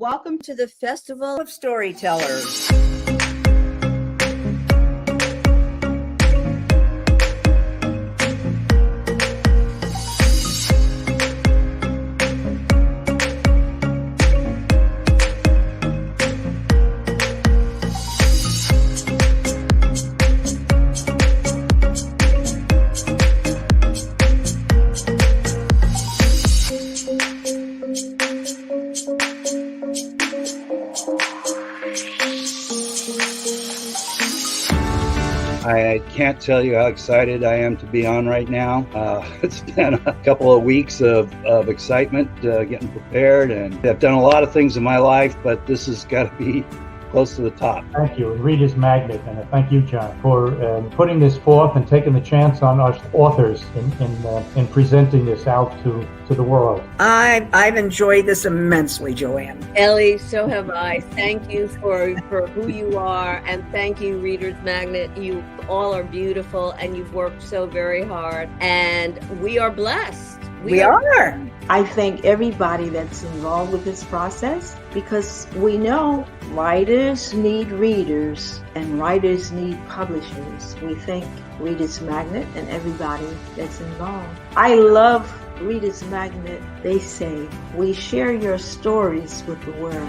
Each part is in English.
Welcome to the Festival of Storytellers. I can't tell you how excited I am to be on right now. It's been a couple of weeks of excitement getting prepared, and I've done a lot of things in my life, but this has got to be close to the top. Thank you, and ReadersMagnet, and thank you, John, for putting this forth and taking the chance on us authors in presenting this out to the world. I've enjoyed this immensely, Joanne. Ellie, so have I. Thank you for who you are, and thank you, ReadersMagnet. You all are beautiful, and you've worked so very hard, and we are blessed. We are. I thank everybody that's involved with this process, because we know writers need readers and writers need publishers. We thank ReadersMagnet and everybody that's involved. I love ReadersMagnet. They say, we share your stories with the world.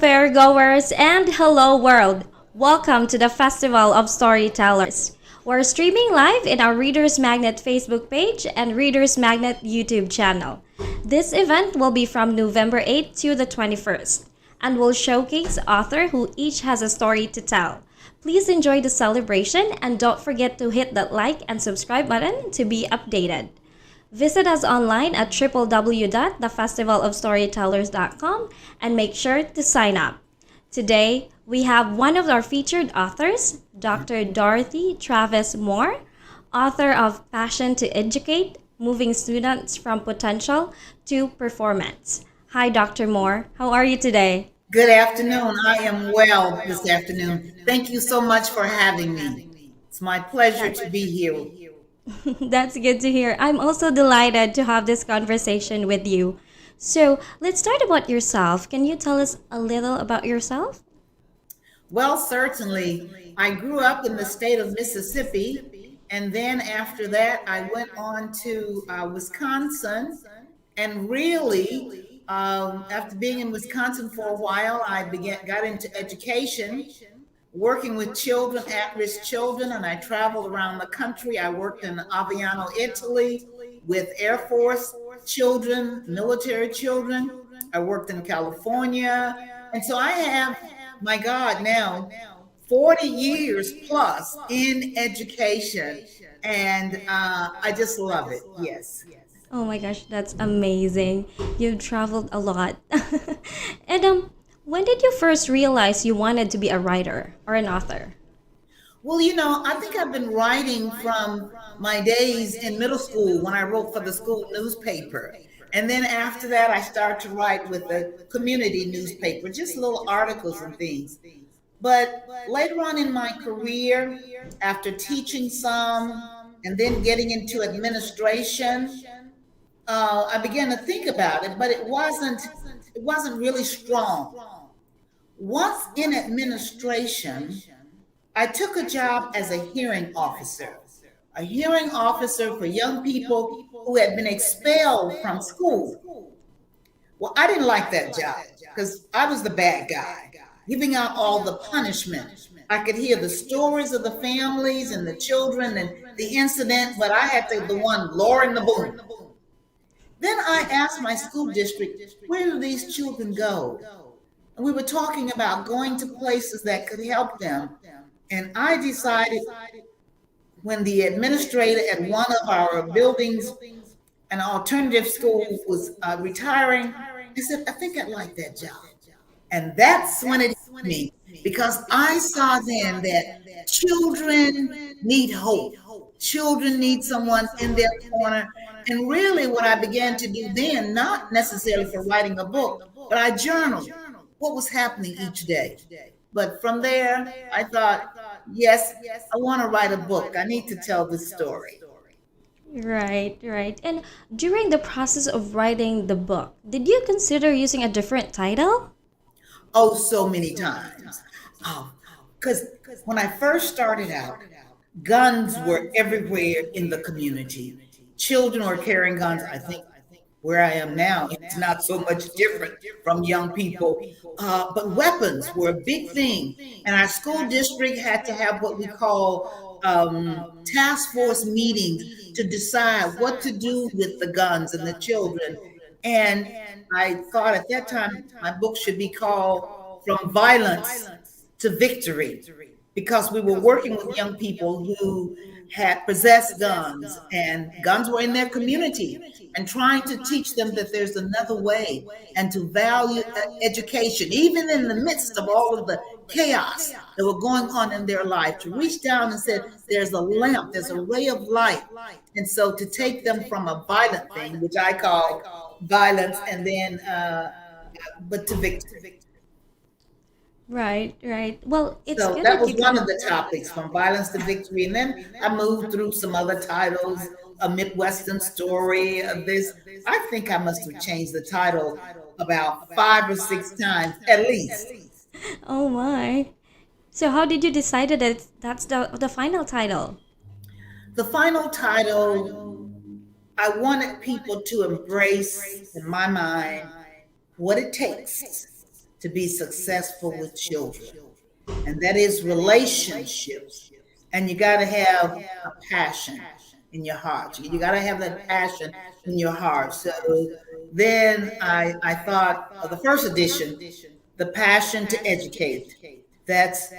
Fairgoers and hello world! Welcome to the Festival of Storytellers. We're streaming live in our ReadersMagnet Facebook page and ReadersMagnet YouTube channel. This event will be from November 8th to the 21st and will showcase authors who each has a story to tell. Please enjoy the celebration and don't forget to hit that like and subscribe button to be updated. Visit us online at www.thefestivalofstorytellers.com and make sure to sign up. Today, we have one of our featured authors, Dr. Dorothy Travis Moore, author of Passion to Educate, Moving Students from Potential to Performance. Hi, Dr. Moore. How are you today? Good afternoon. I am well this afternoon. Thank you so much for having me. It's my pleasure to be here. That's good to hear. I'm also delighted to have this conversation with you. So let's start about yourself. Can you tell us a little about yourself? Well, certainly. I grew up in the state of Mississippi, and then after that, I went on to Wisconsin. And really, after being in Wisconsin for a while, I got into education, working with children, at-risk children, and I traveled around the country. I worked in Aviano, Italy, with Air Force children, military children. I worked in California. And so I have, my God, now 40 years plus in education. And I just love it. Yes. Oh my gosh, that's amazing. You've traveled a lot. And when did you first realize you wanted to be a writer or an author? Well, I think I've been writing from my days in middle school when I wrote for the school newspaper. And then after that, I started to write with the community newspaper, just little articles and things. But later on in my career, after teaching some and then getting into administration, I began to think about it, but it wasn't really strong. Once in administration, I took a job as a hearing officer for young people who had been expelled from school. Well, I didn't like that job because I was the bad guy, giving out all the punishment. I could hear the stories of the families and the children and the incident, but I had to be the one lowering the boom. Then I asked my school district, where do these children go? And we were talking about going to places that could help them. And I decided, when the administrator at one of our buildings, an alternative school, was retiring, I said, I think I'd like that job. And that's when it hit me, because I saw then that children need hope. Children need someone in their corner. And really, what I began to do then, not necessarily for writing a book, but I journaled what was happening each day. But from there, I thought, yes, I want to write a book. I need to tell this story. Right, right. And during the process of writing the book, did you consider using a different title? Oh, so many times. Oh, because when I first started out, guns were everywhere in the community. Children were carrying guns. I think where I am now, it's not so much different from young people. But weapons were a big thing. And our school district had to have what we call task force meetings to decide what to do with the guns and the children. And I thought at that time my book should be called From Violence to Victory, because we were working with young people who had possessed guns, and guns were in their community, and trying to teach them that there's another way and to value education, even in the midst of all of the chaos that were going on in their life, to reach down and say, there's a lamp, there's a ray of light. And so to take them from a violent thing, which I call violence, and then, but to victory. Right, right. Well, it's So good that that was you one can. of the topics, From Violence to Victory. And then I moved through some other titles, A Midwestern Story of this. I think I must have changed the title about 5 or 6 times at least. Oh my. So how did you decide that that's the final title? The final title, I wanted people to embrace, in my mind, what it takes to be successful with children. And that is relationships. And you got to have a passion in your heart. You got to have that passion in your heart. So then I thought of the first edition, The Passion to Educate. That's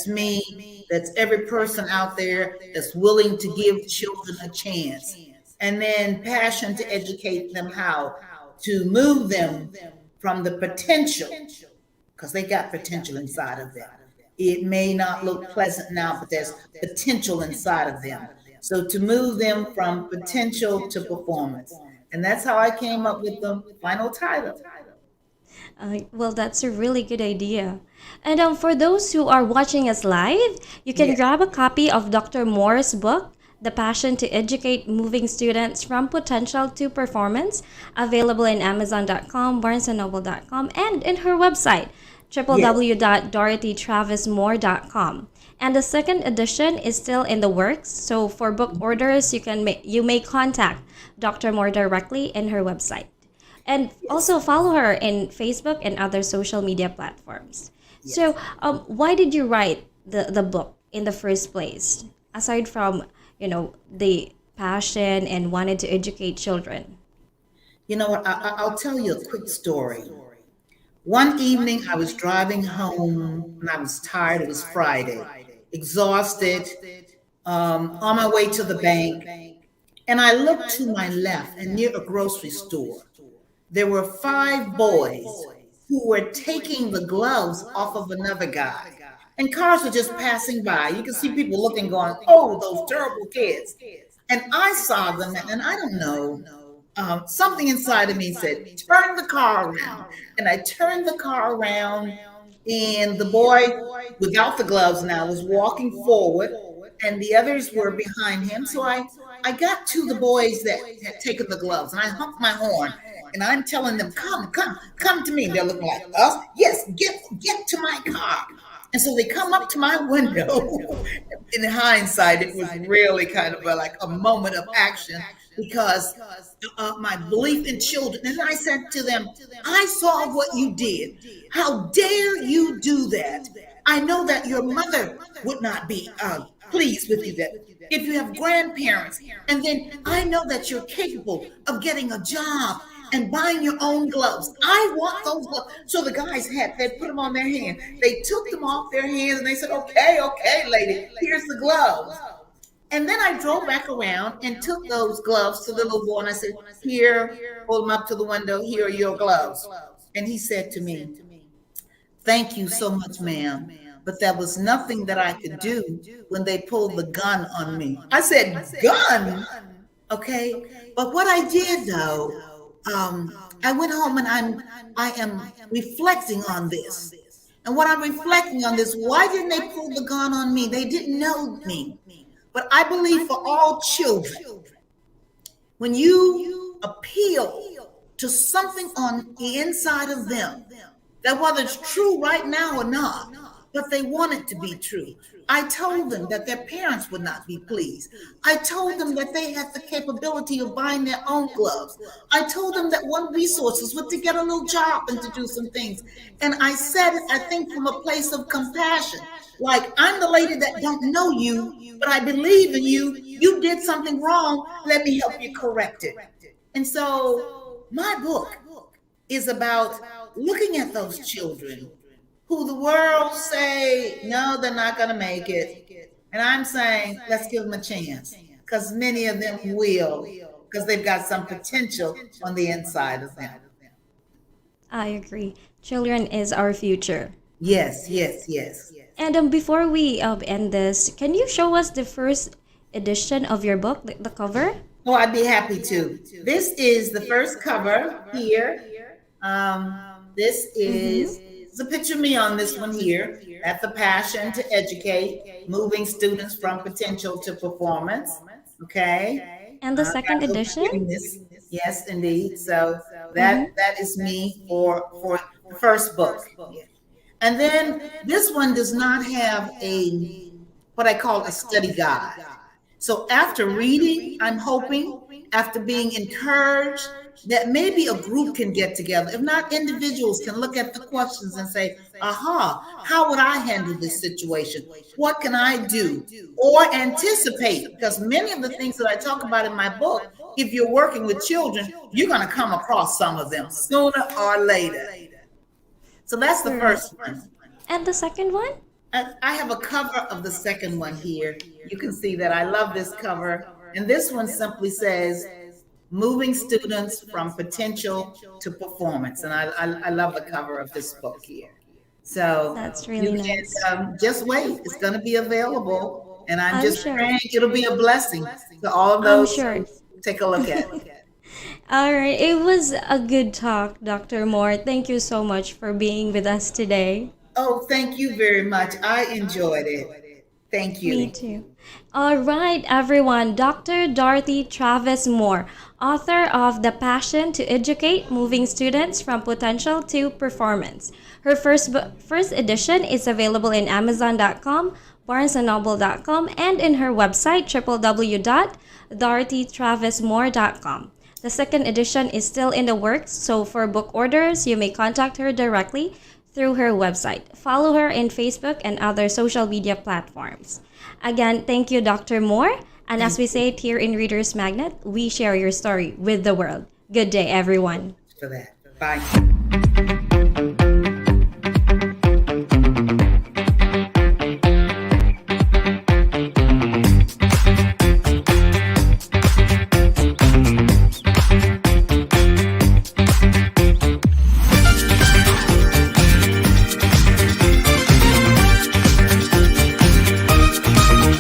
me. That's every person out there that's willing to give children a chance. And then passion to educate them how to move them from the potential, because they got potential inside of them. It may not look pleasant now, but there's potential inside of them. So to move them from potential to performance. And that's how I came up with the final title. Well, that's a really good idea. And for those who are watching us live, you can Yeah. grab a copy of Dr. Moore's book, The Passion to Educate Moving Students from Potential to Performance, available in Amazon.com, BarnesandNoble.com, and in her website, Yes. www.dorothytravismore.com. And the second edition is still in the works, so for book orders, you may contact Dr. Moore directly in her website. And also follow her in Facebook and other social media platforms. So, why did you write the book in the first place? Aside from, the passion and wanted to educate children. You know what? I'll tell you a quick story. One evening, I was driving home and I was tired. It was Friday, exhausted, on my way to the bank. And I looked to my left, and near a grocery store, there were 5 boys who were taking the gloves off of another guy. And cars were just passing by. You can see people looking, going, oh, those terrible kids. And I saw them, and I don't know, something inside of me said, turn the car around. And I turned the car around, and the boy without the gloves now was walking forward, and the others were behind him. So I got to the boys that had taken the gloves, and I honked my horn, and I'm telling them, come to me. And they're looking like, us? Yes, get to my car. And so they come up to my window. In hindsight, it was really kind of like a moment of action, because of my belief in children. And I said to them, I saw what you did. How dare you do that? I know that your mother would not be pleased with you, that if you have grandparents, and then I know that you're capable of getting a job and buying your own gloves. I want those gloves. So the guys they put them on their hand. They took them off their hands and they said, okay, lady, here's the gloves. And then I drove back around and took those gloves to the little boy, and I said, here, hold them up to the window, here are your gloves. And he said to me, Thank you so much, ma'am. But there was nothing that I could do when they pulled the gun on me. I said, gun? Okay. But what I did though, I went home and I am reflecting on this. And what I'm reflecting on this, why didn't they pull the gun on me? They didn't know me. But I believe for all children, when you appeal to something on the inside of them, that whether it's true right now or not, but they want it to be true. I told them that their parents would not be pleased. I told them that they had the capability of buying their own gloves. I told them that one resources was to get a little job and to do some things. And I said it, I think, from a place of compassion. Like, I'm the lady that don't know you, but I believe in you. You did something wrong. Let me help you correct it. And so my book is about looking at those children who the world say, no, they're not going to make it. And I'm saying, let's give them a chance, because many of them will, because they've got some potential on the inside of them. I agree. Children is our future. Yes, yes, yes. And before we end this, can you show us the first edition of your book, the cover? Oh, I'd be happy to. This is the first cover here. This is a picture of me on this one here, at the passion to educate, moving students from potential to performance. Okay. And the second edition? Yes, indeed. So that is me for the first book. And then this one does not have what I call a study guide. So after reading, I'm hoping, after being encouraged, that maybe a group can get together. If not, individuals can look at the questions and say, aha, how would I handle this situation? What can I do? Or anticipate, because many of the things that I talk about in my book, if you're working with children, you're going to come across some of them sooner or later. So that's the first one. And the second one? I have a cover of the second one here. You can see that I love this cover. And this one simply says, moving students from potential to performance. And I love the cover of this book here. So that's really nice. Just wait. It's going to be available. And I'm just praying it'll be a blessing to all of those. I'm sure. Take a look at it. All right. It was a good talk, Dr. Moore. Thank you so much for being with us today. Oh, thank you very much. I enjoyed it. Thank you. Me too. All right, everyone. Dr. Dorothy Travis Moore, author of The Passion to Educate, Moving Students from Potential to Performance. Her first edition is available in Amazon.com, BarnesandNoble.com, and in her website, www.dorothytravismore.com. The second edition is still in the works, so for book orders, you may contact her directly through her website. Follow her in Facebook and other social media platforms. Again, thank you, Dr. Moore. And as we say it here in Reader's Magnet, we share your story with the world. Good day, everyone. For that. Bye.